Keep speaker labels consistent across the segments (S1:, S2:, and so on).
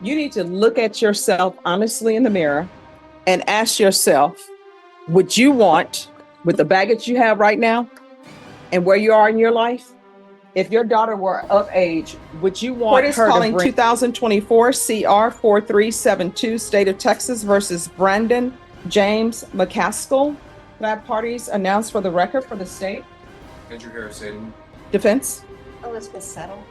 S1: You need to look at yourself honestly in the mirror and ask yourself, would you want, with the baggage you have right now and where you are in your life, if your daughter were of age, would you want her to bring 2024 CR 4372 State of Texas versus Brandon James McAl? Can I have parties announced for the record for the state?
S2: Andrew Harrison.
S1: Defense?
S3: Elizabeth Settle.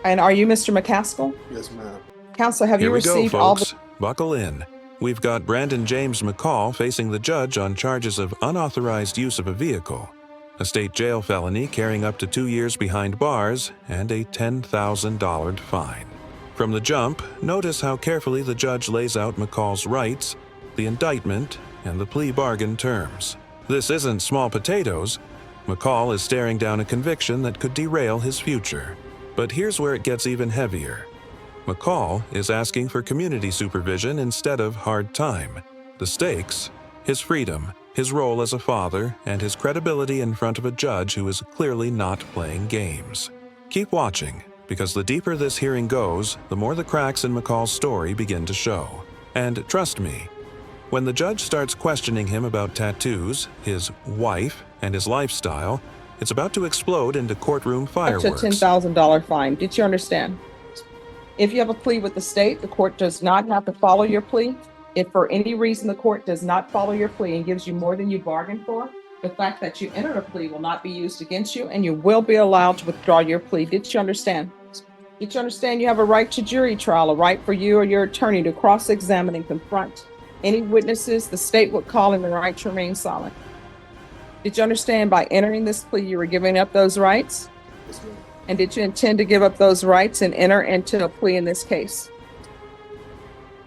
S1: And are you Mr. McAskill?
S4: Yes, ma'am.
S1: Counsel, have
S5: Here
S1: you
S5: we go,
S1: received all
S5: folks. Buckle in. We've got Brandon James McAl facing the judge on charges of unauthorized use of a vehicle, a state jail felony carrying up to 2 years behind bars, and a $10,000 fine. From the jump, notice how carefully the judge lays out McAl's rights, the indictment, and the plea bargain terms. This isn't small potatoes. McAl is staring down a conviction that could derail his future. But here's where it gets even heavier. McAl is asking for community supervision instead of hard time. The stakes: his freedom, his role as a father, and his credibility in front of a judge who is clearly not playing games. Keep watching, because the deeper this hearing goes, the more the cracks in McAl's story begin to show. And trust me, when the judge starts questioning him about tattoos, his wife, and his lifestyle, it's about to explode into courtroom fireworks.
S1: Up to $10,000 fine. Did you understand? If you have a plea with the state, the court does not have to follow your plea. If for any reason the court does not follow your plea and gives you more than you bargained for, the fact that you entered a plea will not be used against you, and you will be allowed to withdraw your plea. Did you understand? Did you understand you have a right to jury trial, a right for you or your attorney to cross-examine and confront any witnesses the state would call, and the right to remain silent? Did you understand by entering this plea you were giving up those rights?
S4: Yes, ma'am.
S1: And did you intend to give up those rights and enter into a plea in this case?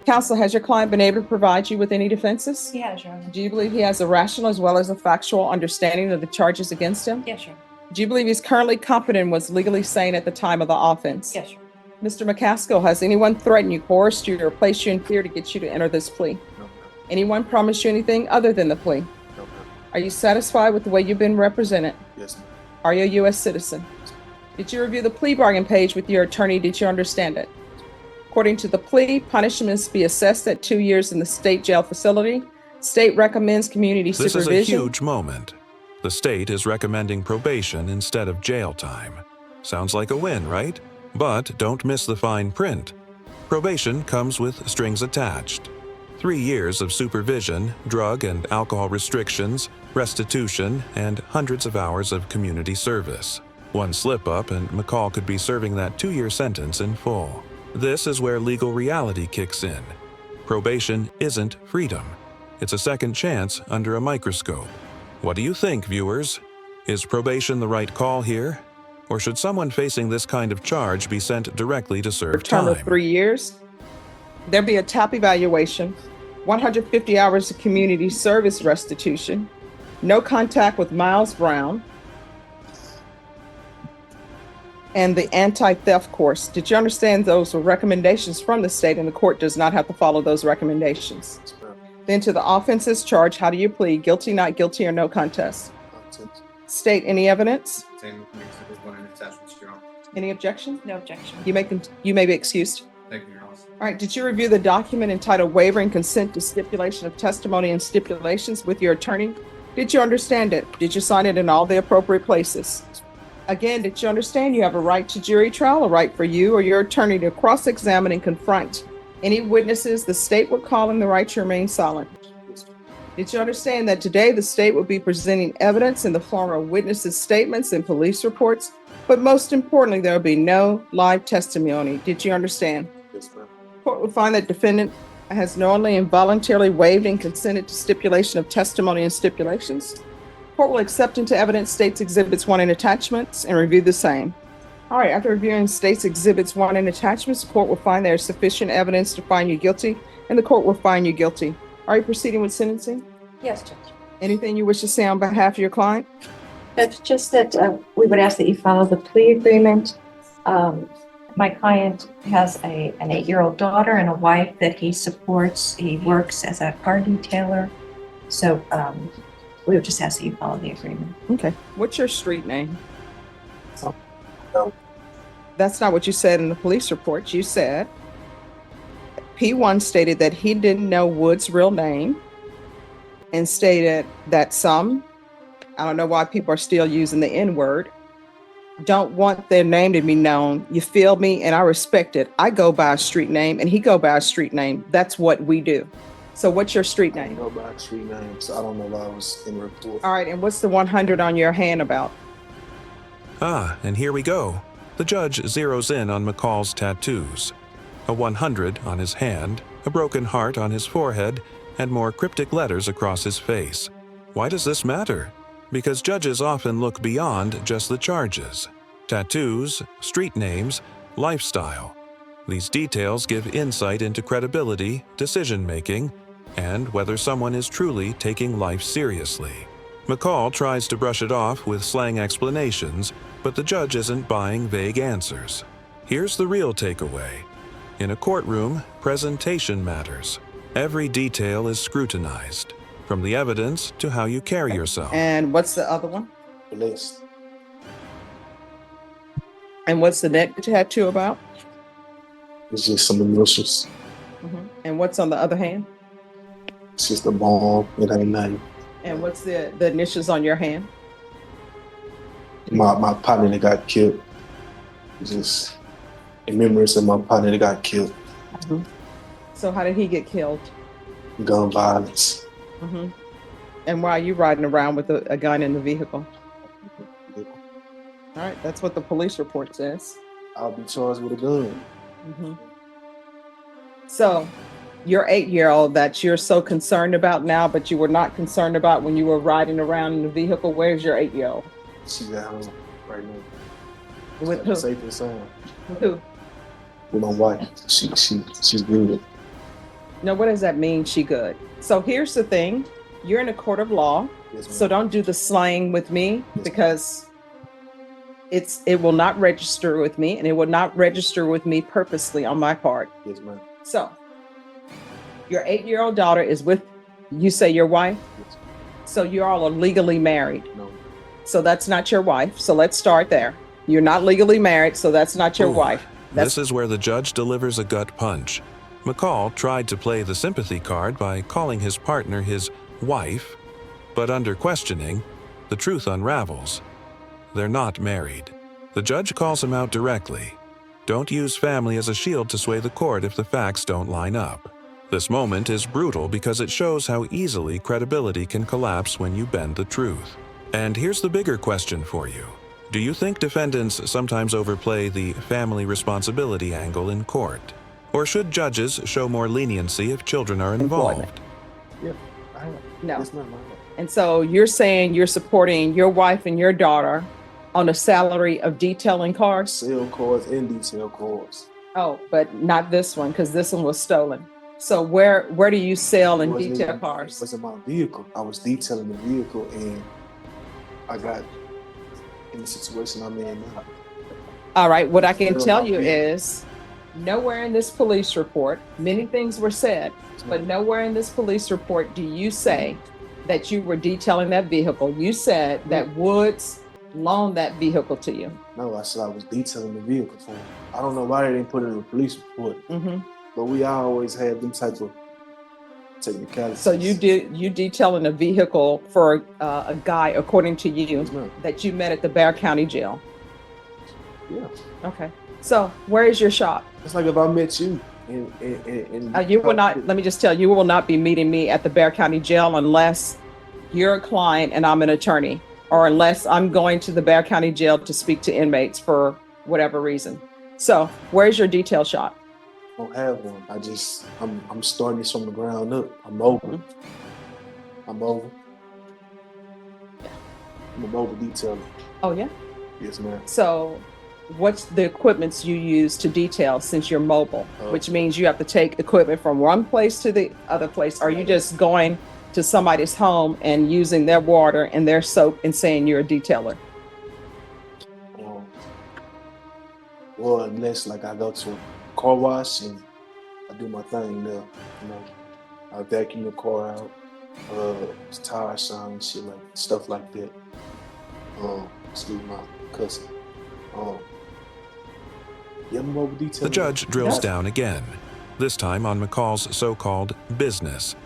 S1: Counsel, has your client been able to provide you with any defenses?
S3: Yes, Your Honor.
S1: Do you believe he has a rational as well as a factual understanding of the charges against him?
S3: Yes, Your Honor.
S1: Do you believe he's currently competent and was legally sane at the time of the offense?
S3: Yes, Your Honor.
S1: Mr. McAskill, has anyone threatened you, coerced you, or placed you in fear to get you to enter this plea?
S4: No, ma'am.
S1: Anyone promised you anything other than the plea?
S4: No, ma'am.
S1: Are you satisfied with the way you've been represented?
S4: Yes, ma'am.
S1: Are you a U.S. citizen? Did you review the plea bargain page with your attorney? Did you understand it? According to the plea, punishments be assessed at 2 years in the state jail facility. State recommends community supervision.
S5: This is a huge moment. The state is recommending probation instead of jail time. Sounds like a win, right? But don't miss the fine print. Probation comes with strings attached. 3 years of supervision, drug and alcohol restrictions, restitution, and hundreds of hours of community service. One slip-up and McAl could be serving that 2-year sentence in full. This is where legal reality kicks in. Probation isn't freedom. It's a second chance under a microscope. What do you think, viewers? Is probation the right call here? Or should someone facing this kind of charge be sent directly to serve
S1: Term
S5: time?
S1: of 3 years. There'll be a TAP evaluation, 150 hours of community service restitution, no contact with Miles Brown, and the anti-theft course. Did you understand those were recommendations from the state, and the court does not have to follow those recommendations?
S4: Yes, ma'am.
S1: Then to the offenses charged, how do you plead? Guilty, not guilty, or no contest?
S4: Contest.
S1: State any evidence?
S2: Same exhibit 1 and attachments, Your Honor.
S1: Any objection?
S3: No objection.
S1: You may be excused.
S2: Thank you, Your Honor.
S1: All right, did you review the document entitled Waiver and Consent to Stipulation of Testimony and Stipulations with your attorney? Did you understand it? Did you sign it in all the appropriate places? Again, did you understand you have a right to jury trial, a right for you or your attorney to cross-examine and confront any witnesses the state would call, and the right to remain silent?
S4: Yes, ma'am.
S1: Did you understand that today the state will be presenting evidence in the form of witnesses' statements and police reports, but most importantly, there will be no live testimony? Did you understand?
S4: Yes, ma'am.
S1: Court will find that defendant has knowingly and voluntarily waived and consented to stipulation of testimony and stipulations. Court will accept into evidence State's Exhibits 1 and attachments and review the same. All right, after reviewing State's Exhibits 1 and attachments, the court will find there is sufficient evidence to find you guilty, and the court will find you guilty. Are you proceeding with sentencing?
S3: Yes, Judge.
S1: Anything you wish to say on behalf of your client?
S3: Judge, just that we would ask that you follow the plea agreement. My client has an 8-year-old daughter and a wife that he supports. He works as a car detailer. So we would just ask that you follow the agreement.
S1: Okay. What's your street name?
S4: No.
S1: That's not what you said in the police report. You said P1 stated that he didn't know Wood's real name and stated that some, I don't know why people are still using the N-word, don't want their name to be known. You feel me? And I respect it. I go by a street name and he go by a street name. That's what we do. So what's your street
S4: I
S1: name?
S4: don't know about street names, so I don't know why I was in the report.
S1: All right, and what's the 100 on your hand about?
S5: Ah, and here we go. The judge zeroes in on McAl's tattoos. A 100 on his hand, a broken heart on his forehead, and more cryptic letters across his face. Why does this matter? Because judges often look beyond just the charges. Tattoos, street names, lifestyle. These details give insight into credibility, decision-making, and whether someone is truly taking life seriously. McAl tries to brush it off with slang explanations, but the judge isn't buying vague answers. Here's the real takeaway. In a courtroom, presentation matters. Every detail is scrutinized, from the evidence to how you carry yourself.
S1: And what's the other one?
S4: Blessed.
S1: And what's the neck tattoo about?
S4: It's just some initials.
S1: And what's on the other hand?
S4: It's just a bomb. It ain't nothing.
S1: And what's the initials on your hand?
S4: My partner that got killed. Just in memories of my partner that got killed.
S1: So how did he get killed?
S4: Gun violence.
S1: And why are you riding around with a gun in the vehicle? All right, that's what the police report says.
S4: I'll be charged with a gun.
S1: So your 8-year-old that you're so concerned about now, but you were not concerned about when you were riding around in the vehicle, where's your 8-year-old?
S4: She's at home right now.
S1: With who?
S4: Safe and sound.
S1: With who?
S4: With my wife. She's good.
S1: No, what does that mean, she good? So here's the thing. You're in a court of law,
S4: Yes, ma'am.
S1: so don't do the slang with me because it will not register with me, and it will not register with me purposely on my part.
S4: Yes, ma'am.
S1: So your 8-year-old daughter is with, you say, your wife?
S4: Yes.
S1: So you all are legally married.
S4: No.
S1: So that's not your wife. So let's start there. You're not legally married, so that's not your
S5: Ooh,
S1: wife. That's
S5: This is where the judge delivers a gut punch. McAl tried to play the sympathy card by calling his partner his wife, but under questioning, the truth unravels. They're not married. The judge calls him out directly. Don't use family as a shield to sway the court if the facts don't line up. This moment is brutal because it shows how easily credibility can collapse when you bend the truth. And here's the bigger question for you. Do you think defendants sometimes overplay the family responsibility angle in court? Or should judges show more leniency if children are involved?
S1: Employment.
S4: Yeah.
S1: No.
S4: It's not my wife.
S1: And so you're saying you're supporting your wife and your daughter on a salary of detailing cars?
S4: Sale cars and detail cars.
S1: Oh, but not this one, because this one was stolen. So where do you sell and
S4: It wasn't
S1: detail
S4: even- It
S1: cars?
S4: wasn't my vehicle. I was detailing the vehicle and I got in the situation I'm in now.
S1: All right, what I can
S4: Still
S1: tell
S4: not
S1: you
S4: vehicle.
S1: is nowhere in this police report, many things were said, but nowhere in this police report do you say that you were detailing that vehicle. You said that Woods loaned that vehicle to you.
S4: No, I said I was detailing the vehicle for him. I don't know why they didn't put it in the police report,
S1: hmm
S4: but we always had them type of technicalities.
S1: So you detailing a vehicle for a guy, according to you,
S4: Yes, ma'am.
S1: that you met at the Bear County Jail.
S4: Yeah.
S1: Okay. So where is your shop?
S4: It's like if I met you and
S1: You will not, let me just tell you, you will not be meeting me at the Bear County Jail unless you're a client and I'm an attorney, or unless I'm going to the Bear County Jail to speak to inmates for whatever reason. So where's your detail shop?
S4: I don't have one. I'm starting this from the ground up. I'm mobile. I'm mobile. I'm a mobile detailer.
S1: Oh, yeah.
S4: Yes, ma'am.
S1: So what's the equipments you use to detail since you're mobile, which means you have to take equipment from one place to the other place? Are you just going to somebody's home and using their water and their soap and saying you're a detailer?
S4: Well, unless like I go to a car wash and I do my thing there, you know, I vacuum the car out, tire shine and shit, like stuff like that. Excuse my cussing. Yeah, I'm over detail.
S5: The judge drills down again. this time on McAl's so-called business.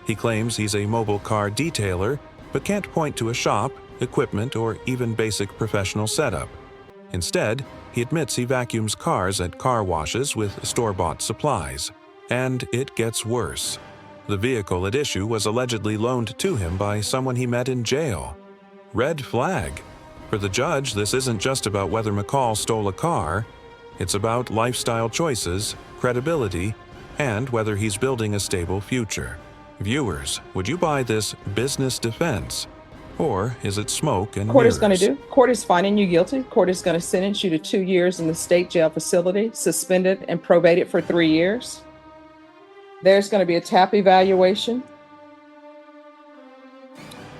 S5: He claims he's a mobile car detailer, but can't point to a shop, equipment, or even basic professional setup. Instead, he admits he vacuums cars at car washes with store-bought supplies. And it gets worse. The vehicle at issue was allegedly loaned to him by someone he met in jail. Red flag. For the judge, this isn't just about whether McAl stole a car. It's about lifestyle choices, credibility, and whether he's building a stable future. Viewers, would you buy this business defense? Or is it smoke and
S1: Court
S5: mirrors?
S1: is going to do. Court is finding you guilty. Court is going to sentence you to 2 years in the state jail facility, suspended and probated for 3 years. There's going to be a TAP evaluation.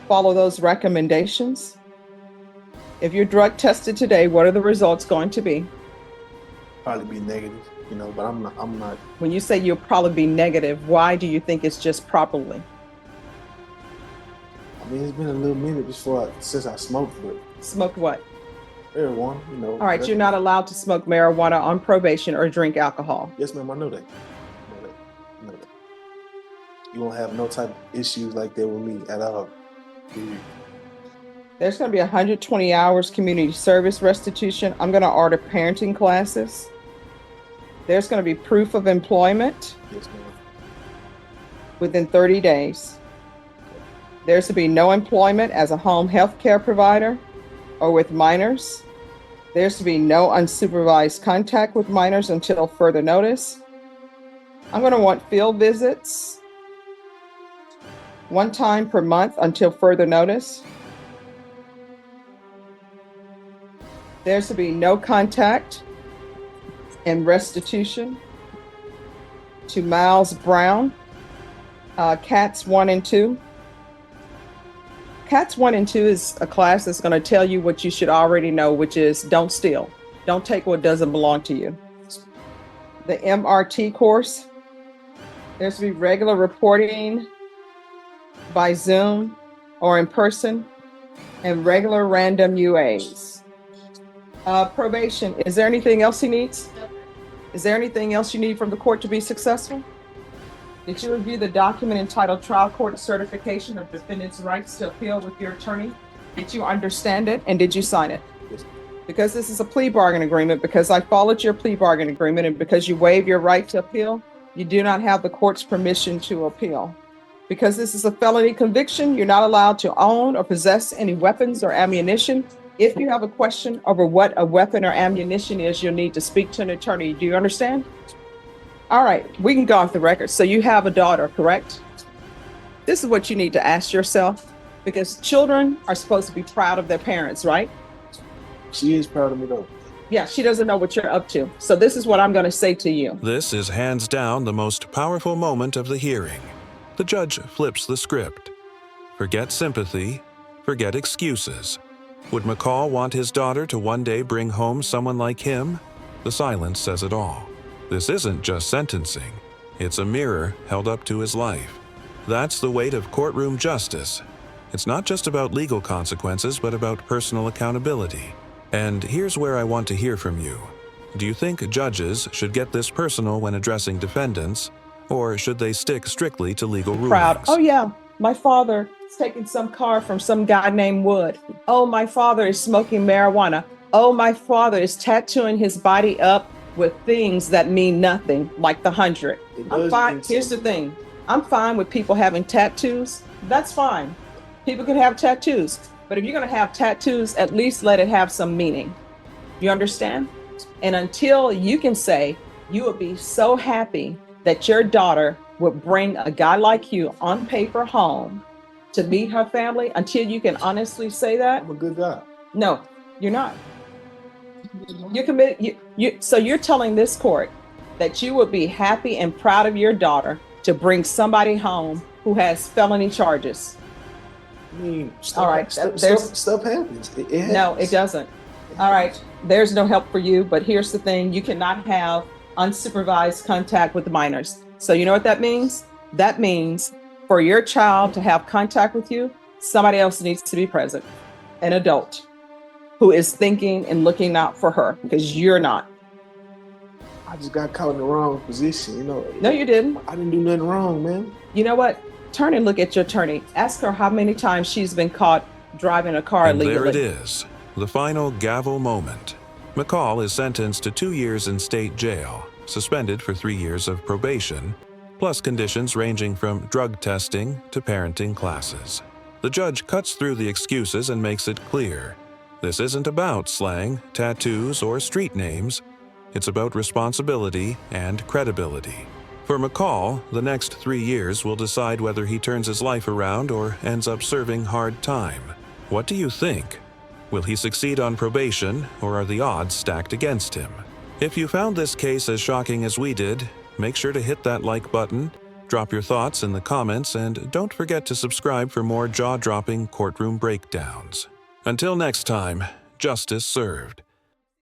S1: Follow those recommendations. If you're drug tested today, what are the results going to be?
S4: Probably be negative, but I'm not.
S1: When you say you'll probably be negative, why do you think it's just probably?
S4: I mean, it's been a little minute since I smoked, but
S1: Smoked what?
S4: marijuana,
S1: All right, you're not allowed to smoke marijuana on probation or drink alcohol.
S4: Yes, ma'am, I know that. I know that. You won't have no type of issues like that with me at all. Period.
S1: There's going to be 120 hours community service restitution. I'm going to order parenting classes. There's going to be proof of employment
S4: Yes, ma'am.
S1: within 30 days. There's to be no employment as a home health care provider or with minors. There's to be no unsupervised contact with minors until further notice. I'm going to want field visits 1 time per month until further notice. There's to be no contact and restitution to Miles Brown, Cats 1 and 2. Cats 1 and 2 is a class that's going to tell you what you should already know, which is don't steal. Don't take what doesn't belong to you. The MRT course, there's to be regular reporting by Zoom or in person and regular random UAs. Probation, is there anything else he needs? Is there anything else you need from the court to be successful? Did you review the document entitled Trial Court Certification of Defendant's Rights to Appeal with your attorney? Did you understand it and did you sign it?
S4: Yes.
S1: Because this is a plea bargain agreement, because I followed your plea bargain agreement, and because you waive your right to appeal, you do not have the court's permission to appeal. Because this is a felony conviction, you're not allowed to own or possess any weapons or ammunition. If you have a question over what a weapon or ammunition is, you'll need to speak to an attorney. Do you understand? All right, we can go off the record. So you have a daughter, correct? This is what you need to ask yourself, because children are supposed to be proud of their parents, right?
S4: She is proud of me though.
S1: Yeah, she doesn't know what you're up to. So this is what I'm going to say to you.
S5: This is hands down the most powerful moment of the hearing. The judge flips the script. Forget sympathy, forget excuses. Would McAl want his daughter to one day bring home someone like him? The silence says it all. This isn't just sentencing. It's a mirror held up to his life. That's the weight of courtroom justice. It's not just about legal consequences, but about personal accountability. And here's where I want to hear from you. Do you think judges should get this personal when addressing defendants, or should they stick strictly to legal rulings?
S1: Proud. Oh yeah, my father is taking some car from some guy named Wood. Oh, my father is smoking marijuana. Oh, my father is tattooing his body up with things that mean nothing, like the 100. I'm fine. Here's the thing. I'm fine with people having tattoos. That's fine. People can have tattoos. But if you're going to have tattoos, at least let it have some meaning. You understand? And until you can say you would be so happy that your daughter would bring a guy like you on paper home to meet her family, until you can honestly say that.
S4: I'm a good guy.
S1: No, you're not. You're committed. So you're telling this court that you would be happy and proud of your daughter to bring somebody home who has felony charges.
S4: I mean, stuff,
S1: all right,
S4: stuff happens. It happens.
S1: No, it doesn't. All right, there's no help for you, but here's the thing. You cannot have unsupervised contact with minors. So you know what that means? That means for your child to have contact with you, somebody else needs to be present, an adult who is thinking and looking out for her, because you're not.
S4: I just got caught in the wrong position, you know.
S1: No, you didn't.
S4: I didn't do nothing wrong, man.
S1: You know what? Turn and look at your attorney. Ask her how many times she's been caught driving a car
S5: And
S1: illegally.
S5: there it is, the final gavel moment. McAl is sentenced to 2 years in state jail, suspended for 3 years of probation, plus conditions ranging from drug testing to parenting classes. The judge cuts through the excuses and makes it clear. This isn't about slang, tattoos, or street names. It's about responsibility and credibility. For McAl, the next 3 years will decide whether he turns his life around or ends up serving hard time. What do you think? Will he succeed on probation, or are the odds stacked against him? If you found this case as shocking as we did, make sure to hit that like button, drop your thoughts in the comments, and don't forget to subscribe for more jaw-dropping courtroom breakdowns. Until next time, justice served.